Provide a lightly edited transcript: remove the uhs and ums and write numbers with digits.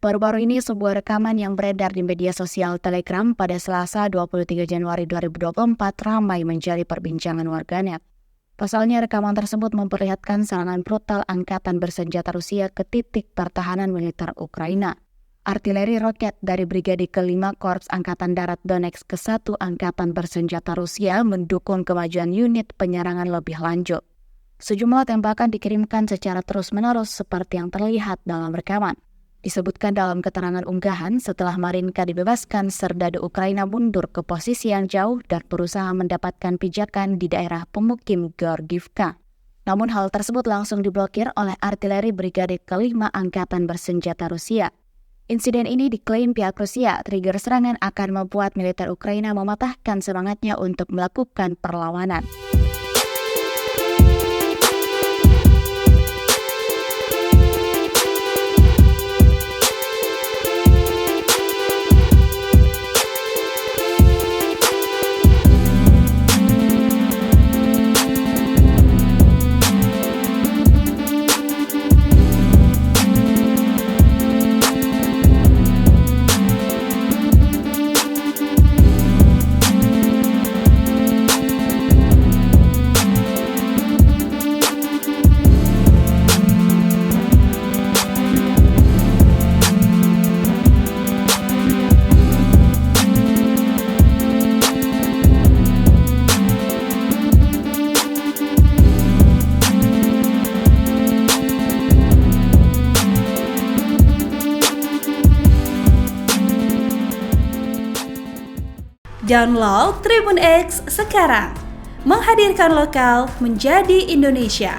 Baru-baru ini sebuah rekaman yang beredar di media sosial Telegram pada Selasa 23 Januari 2024 ramai menjadi perbincangan warganet. Pasalnya rekaman tersebut memperlihatkan serangan brutal angkatan bersenjata Rusia ke titik pertahanan militer Ukraina. Artileri roket dari Brigade ke-5 Korps Angkatan Darat Donetsk ke-1 Angkatan Bersenjata Rusia mendukung kemajuan unit penyerangan lebih lanjut. Sejumlah tembakan dikirimkan secara terus-menerus seperti yang terlihat dalam rekaman. Disebutkan dalam keterangan unggahan, setelah Marinka dibebaskan, serdadu Ukraina mundur ke posisi yang jauh dan berusaha mendapatkan pijakan di daerah pemukim Georgivka. Namun hal tersebut langsung diblokir oleh artileri Brigade ke-5 Angkatan Bersenjata Rusia. Insiden ini diklaim pihak Rusia, trigger serangan akan membuat militer Ukraina mematahkan semangatnya untuk melakukan perlawanan. Download Tribun X sekarang, menghadirkan lokal menjadi Indonesia.